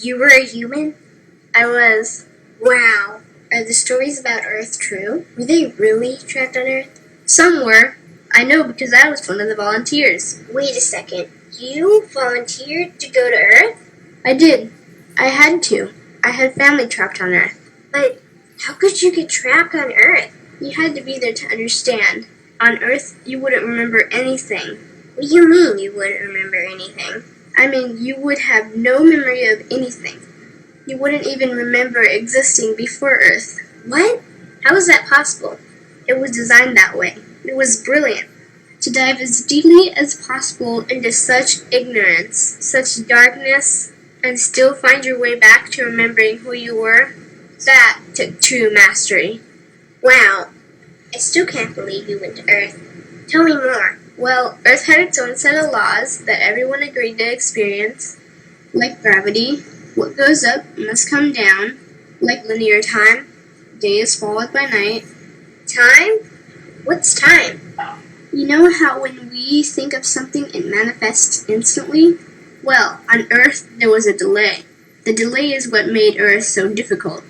You were a human? I was. Wow. Are the stories about Earth true? Were they really trapped on Earth? Some were. I know because I was one of the volunteers. Wait a second. You volunteered to go to Earth? I did. I had to. I had family trapped on Earth. But how could you get trapped on Earth? You had to be there to understand. On Earth, you wouldn't remember anything. What do you mean you wouldn't remember anything? I mean, you would have no memory of anything. You wouldn't even remember existing before Earth. What? How is that possible? It was designed that way. It was brilliant. To dive as deeply as possible into such ignorance, such darkness, and still find your way back to remembering who you were, that took true mastery. Wow. I still can't believe you went to Earth. Tell me more. Well, Earth had its own set of laws that everyone agreed to experience, like gravity. What goes up must come down, like linear time. Day is followed by night. Time? What's time? You know how when we think of something it manifests instantly? Well, on Earth there was a delay. The delay is what made Earth so difficult.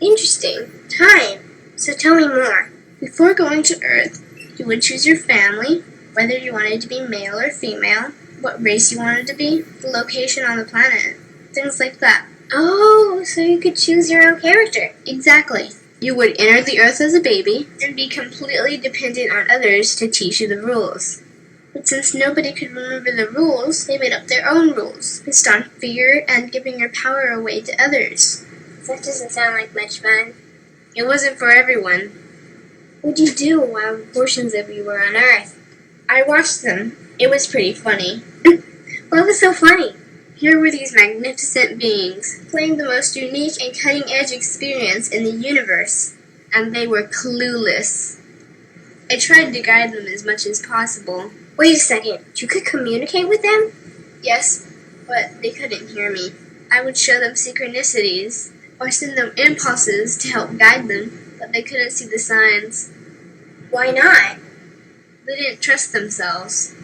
Interesting. Time. So tell me more. Before going to Earth, you would choose your family, whether you wanted to be male or female, what race you wanted to be, the location on the planet, things like that. Oh, so you could choose your own character. Exactly. You would enter the Earth as a baby and be completely dependent on others to teach you the rules. But since nobody could remember the rules, they made up their own rules, based on fear and giving your power away to others. That doesn't sound like much fun. It wasn't for everyone. What'd you do while portions of you were on Earth? I watched them. It was pretty funny. What was so funny? Here were these magnificent beings, playing the most unique and cutting-edge experience in the universe, and they were clueless. I tried to guide them as much as possible. Wait a second, you could communicate with them? Yes, but they couldn't hear me. I would show them synchronicities, or send them impulses to help guide them, but they couldn't see the signs. Why not? They didn't trust themselves.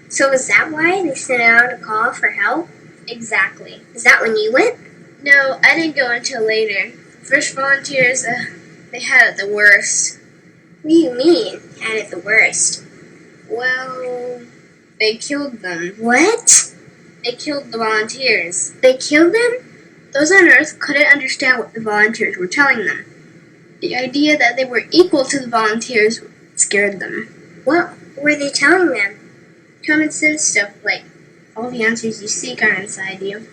So is that why they sent out a call for help? Exactly. Is that when you went? No, I didn't go until later. First volunteers, they had it the worst. What do you mean, had it the worst? Well, they killed them. What? They killed the volunteers. They killed them? Those on Earth couldn't understand what the volunteers were telling them. The idea that they were equal to the volunteers scared them. What were they telling them? Common sense stuff like, all the answers you seek are inside you.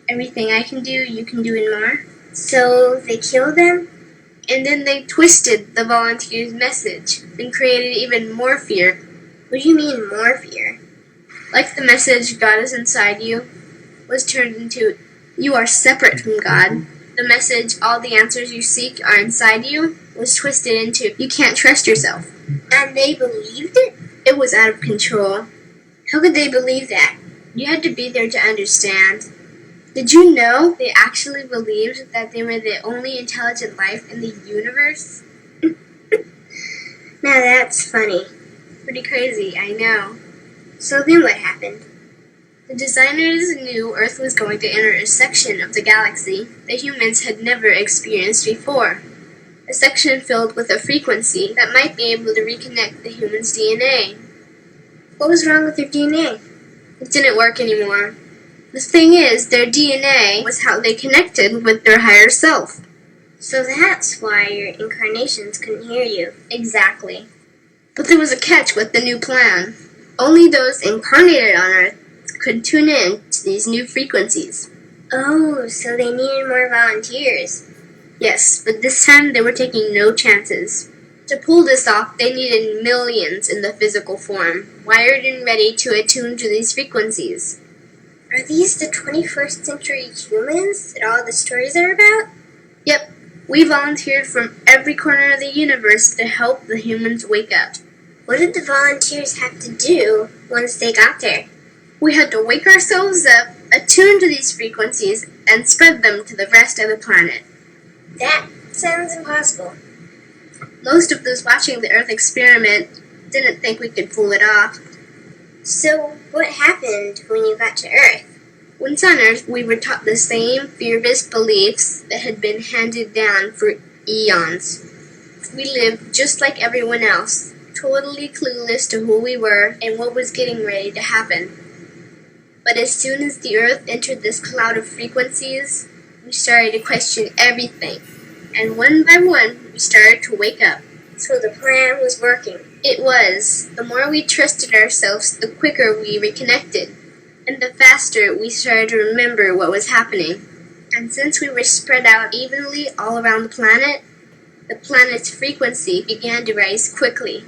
Everything I can do, you can do and more. So they killed them? And then they twisted the volunteers' message and created even more fear. What do you mean more fear? Like the message, God is inside you, was turned into, you are separate from God. The message, all the answers you seek are inside you, was twisted into, you can't trust yourself. And they believed it? It was out of control. How could they believe that? You had to be there to understand. Did you know they actually believed that they were the only intelligent life in the universe? Now that's funny. Pretty crazy, I know. So then what happened? The designers knew Earth was going to enter a section of the galaxy that humans had never experienced before. A section filled with a frequency that might be able to reconnect the human's DNA. What was wrong with their DNA? It didn't work anymore. The thing is, their DNA was how they connected with their higher self. So that's why your incarnations couldn't hear you. Exactly. But there was a catch with the new plan. Only those incarnated on Earth could tune in to these new frequencies. Oh, so they needed more volunteers. Yes, but this time they were taking no chances. To pull this off, they needed millions in the physical form, wired and ready to attune to these frequencies. Are these the 21st century humans that all the stories are about? Yep, we volunteered from every corner of the universe to help the humans wake up. What did the volunteers have to do once they got there? We had to wake ourselves up, attune to these frequencies, and spread them to the rest of the planet. That sounds impossible. Most of those watching the Earth experiment didn't think we could pull it off. So what happened when you got to Earth? Once on Earth, we were taught the same fear-based beliefs that had been handed down for eons. We lived just like everyone else, totally clueless to who we were and what was getting ready to happen. But as soon as the Earth entered this cloud of frequencies, we started to question everything. And one by one, we started to wake up. So the plan was working. It was. The more we trusted ourselves, the quicker we reconnected. And the faster we started to remember what was happening. And since we were spread out evenly all around the planet's frequency began to rise quickly.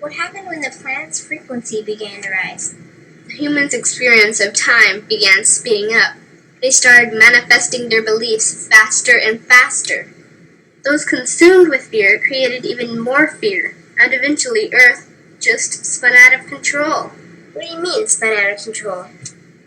What happened when the planet's frequency began to rise? The humans' experience of time began speeding up. They started manifesting their beliefs faster and faster. Those consumed with fear created even more fear, and eventually Earth just spun out of control. What do you mean, spun out of control?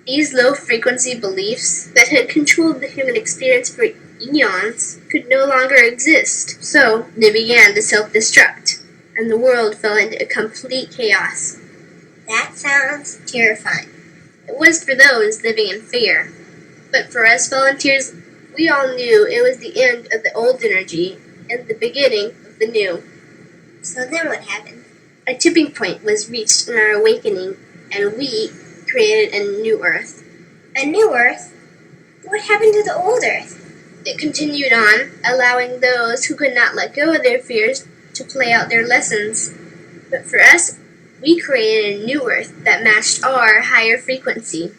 These low-frequency beliefs that had controlled the human experience for eons could no longer exist, so they began to self-destruct, and the world fell into complete chaos. That sounds terrifying. It was for those living in fear, but for us volunteers, we all knew it was the end of the old energy and the beginning of the new. So then what happened? A tipping point was reached in our awakening, and we created a new Earth. A new Earth? What happened to the old Earth? It continued on, allowing those who could not let go of their fears to play out their lessons. But for us, we created a new Earth that matched our higher frequency.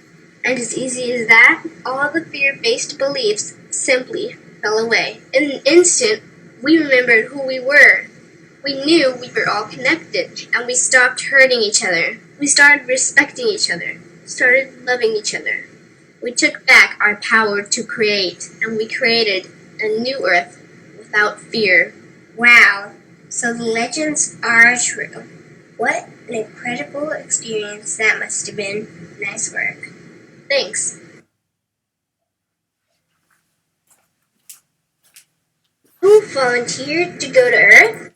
And as easy as that, all the fear-based beliefs simply fell away. In an instant, we remembered who we were. We knew we were all connected, and we stopped hurting each other. We started respecting each other, started loving each other. We took back our power to create, and we created a new Earth without fear. Wow, so the legends are true. What an incredible experience that must have been. Nice work. Thanks. Who volunteered to go to Earth?